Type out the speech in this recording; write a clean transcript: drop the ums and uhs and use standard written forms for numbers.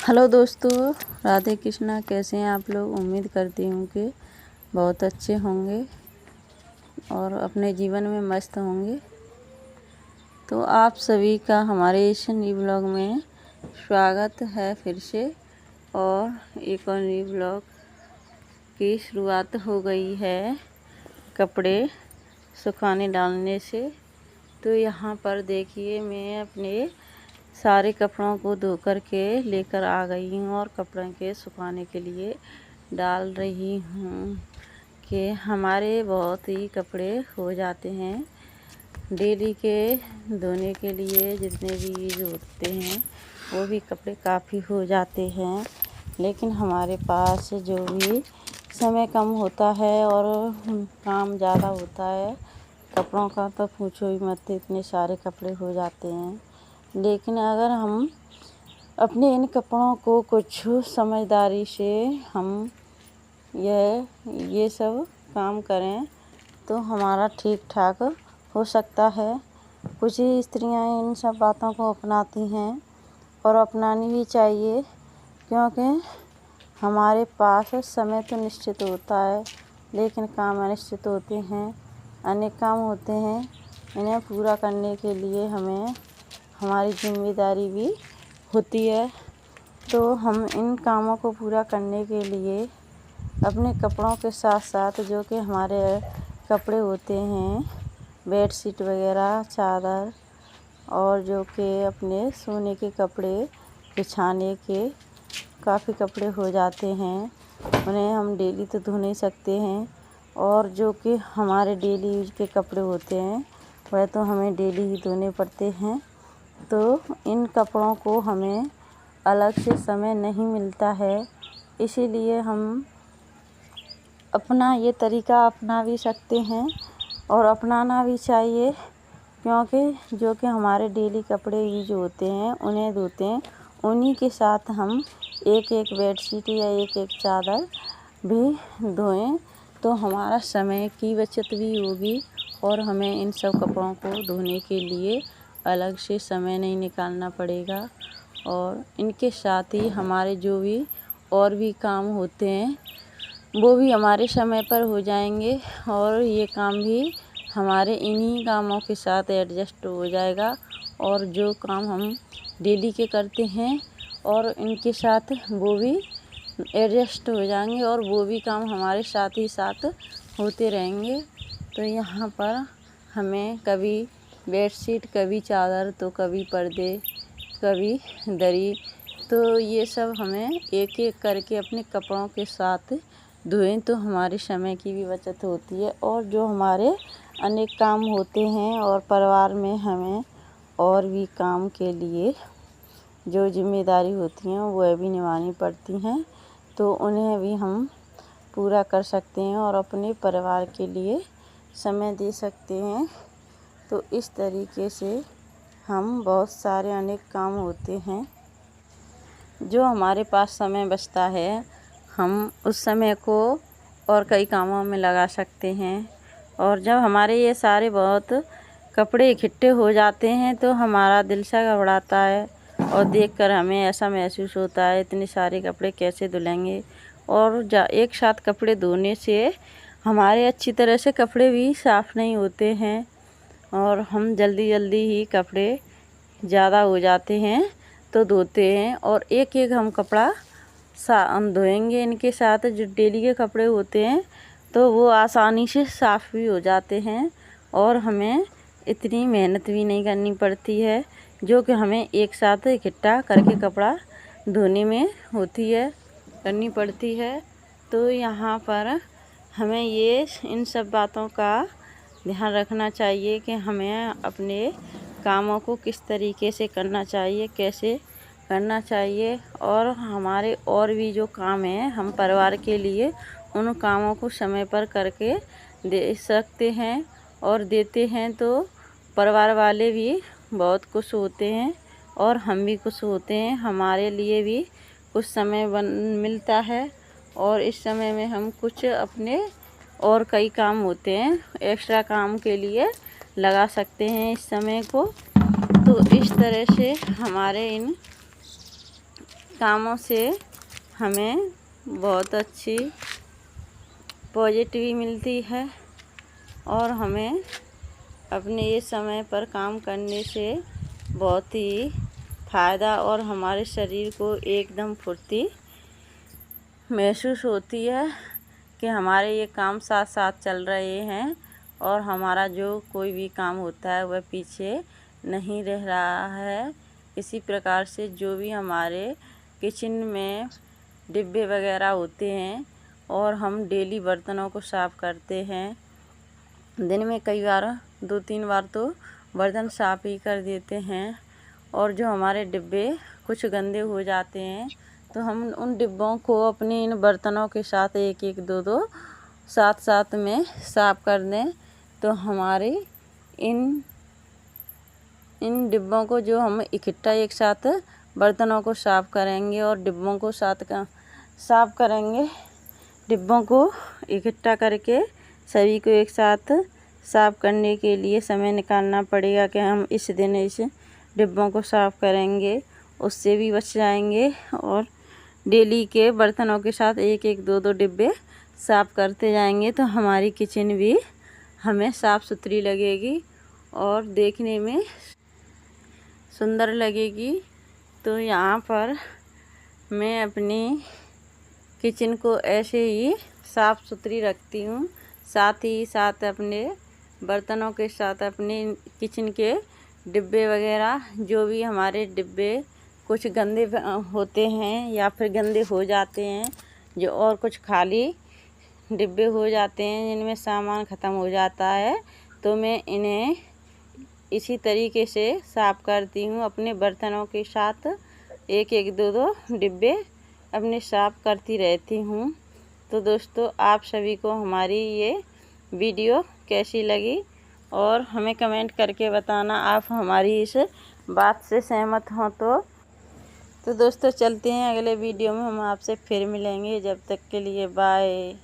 Hello दोस्तों, राधे कृष्णा। कैसे हैं आप लोग? उम्मीद करती हूँ कि बहुत अच्छे होंगे और अपने जीवन में मस्त होंगे। तो आप सभी का हमारे इस न्यू ब्लॉग में स्वागत है फिर से। और एक और न्यू ब्लॉग की शुरुआत हो गई है कपड़े सुखाने डालने से। तो यहाँ पर देखिए, मैं अपने सारे कपड़ों को धो कर के लेकर आ गई हूँ और कपड़ों के सुखाने के लिए डाल रही हूँ कि हमारे बहुत ही कपड़े हो जाते हैं डेली के धोने के लिए। जितने भी यूज होते हैं वो भी कपड़े काफ़ी हो जाते हैं, लेकिन हमारे पास जो भी समय कम होता है और काम ज़्यादा होता है कपड़ों का, तो पूछो ही मत, इतने सारे कपड़े हो जाते हैं। लेकिन अगर हम अपने इन कपड़ों को कुछ समझदारी से हम ये सब काम करें तो हमारा ठीक ठाक हो सकता है। कुछ ही स्त्रियां इन सब बातों को अपनाती हैं और अपनानी भी चाहिए, क्योंकि हमारे पास समय तो निश्चित होता है लेकिन काम अनिश्चित होते हैं। अनेक काम होते हैं, इन्हें पूरा करने के लिए हमें हमारी जिम्मेदारी भी होती है। तो हम इन कामों को पूरा करने के लिए अपने कपड़ों के साथ साथ जो कि हमारे कपड़े होते हैं, बेडशीट वगैरह, चादर, और जो कि अपने सोने के कपड़े, बिछाने के काफ़ी कपड़े हो जाते हैं, उन्हें हम डेली तो धो नहीं सकते हैं। और जो कि हमारे डेली यूज के कपड़े होते हैं वह तो हमें डेली ही धोने पड़ते हैं। तो इन कपड़ों को हमें अलग से समय नहीं मिलता है, इसीलिए हम अपना ये तरीका अपना भी सकते हैं और अपनाना भी चाहिए, क्योंकि जो कि हमारे डेली कपड़े यूज होते हैं उन्हें धोते हैं, उन्हीं के साथ हम एक एक बेडशीट या एक एक चादर भी धोएं तो हमारा समय की बचत भी होगी और हमें इन सब कपड़ों को धोने के लिए अलग से समय नहीं निकालना पड़ेगा। और इनके साथ ही हमारे जो भी और भी काम होते हैं वो भी हमारे समय पर हो जाएंगे और ये काम भी हमारे इन्हीं कामों के साथ एडजस्ट हो जाएगा। और जो काम हम डेली के करते हैं और इनके साथ वो भी एडजस्ट हो जाएंगे और वो भी काम हमारे साथ ही साथ होते रहेंगे। तो यहाँ पर हमें कभी बेडशीट, कभी चादर, तो कभी पर्दे, कभी दरी, तो ये सब हमें एक एक करके अपने कपड़ों के साथ धोएं तो हमारे समय की भी बचत होती है। और जो हमारे अनेक काम होते हैं और परिवार में हमें और भी काम के लिए जो जिम्मेदारी होती हैं वह भी निभानी पड़ती हैं, तो उन्हें भी हम पूरा कर सकते हैं और अपने परिवार के लिए समय दे सकते हैं। तो इस तरीके से हम बहुत सारे अनेक काम होते हैं जो हमारे पास समय बचता है, हम उस समय को और कई कामों में लगा सकते हैं। और जब हमारे ये सारे बहुत कपड़े इकट्ठे हो जाते हैं तो हमारा दिल सा घबराता है और देखकर हमें ऐसा महसूस होता है इतने सारे कपड़े कैसे धुलेंगे। और एक साथ कपड़े धोने से हमारे अच्छी तरह से कपड़े भी साफ़ नहीं होते हैं और हम जल्दी जल्दी ही कपड़े ज़्यादा हो जाते हैं तो धोते हैं। और एक एक हम कपड़ा हम धोएंगे इनके साथ जो डेली के कपड़े होते हैं तो वो आसानी से साफ़ भी हो जाते हैं और हमें इतनी मेहनत भी नहीं करनी पड़ती है जो कि हमें एक साथ इकट्ठा करके कपड़ा धोने में करनी पड़ती है। तो यहाँ पर हमें ये इन सब बातों का ध्यान रखना चाहिए कि हमें अपने कामों को किस तरीके से करना चाहिए, कैसे करना चाहिए। और हमारे और भी जो काम हैं हम परिवार के लिए उन कामों को समय पर करके दे सकते हैं और देते हैं, तो परिवार वाले भी बहुत खुश होते हैं और हम भी खुश होते हैं। हमारे लिए भी कुछ समय मिलता है और इस समय में हम कुछ अपने और कई काम होते हैं एक्स्ट्रा काम के लिए लगा सकते हैं इस समय को। तो इस तरह से हमारे इन कामों से हमें बहुत अच्छी पॉजिटिव मिलती है और हमें अपने ये समय पर काम करने से बहुत ही फ़ायदा और हमारे शरीर को एकदम फुर्ती महसूस होती है कि हमारे ये काम साथ साथ चल रहे हैं और हमारा जो कोई भी काम होता है वह पीछे नहीं रह रहा है। इसी प्रकार से जो भी हमारे किचन में डिब्बे वगैरह होते हैं और हम डेली बर्तनों को साफ़ करते हैं, दिन में कई बार 2-3 बार तो बर्तन साफ़ ही कर देते हैं। और जो हमारे डिब्बे कुछ गंदे हो जाते हैं तो हम उन डिब्बों को अपने इन बर्तनों के साथ 1-1, 2-2 साथ में साफ़ कर दें तो हमारे इन डिब्बों को जो हम इकट्ठा एक साथ बर्तनों को साफ़ करेंगे और डिब्बों को साफ़ करेंगे, डिब्बों को इकट्ठा करके सभी को एक साथ साफ़ करने के लिए समय निकालना पड़ेगा कि हम इस दिन इस डिब्बों को साफ़ करेंगे, उससे भी बच जाएंगे। और डेली के बर्तनों के साथ 1-1, 2-2 डिब्बे साफ़ करते जाएंगे तो हमारी किचन भी हमें साफ़ सुथरी लगेगी और देखने में सुंदर लगेगी। तो यहाँ पर मैं अपनी किचन को ऐसे ही साफ़ सुथरी रखती हूँ, साथ ही साथ अपने बर्तनों के साथ अपने किचन के डिब्बे वगैरह जो भी हमारे डिब्बे कुछ गंदे होते हैं या फिर गंदे हो जाते हैं, जो और कुछ खाली डिब्बे हो जाते हैं जिनमें सामान ख़त्म हो जाता है, तो मैं इन्हें इसी तरीके से साफ़ करती हूँ। अपने बर्तनों के साथ 1-1, 2-2 डिब्बे अपने साफ़ करती रहती हूँ। तो दोस्तों, आप सभी को हमारी ये वीडियो कैसी लगी और हमें कमेंट करके बताना आप हमारी इस बात से सहमत हों तो दोस्तों चलते हैं अगले वीडियो में, हम आपसे फिर मिलेंगे। जब तक के लिए बाय।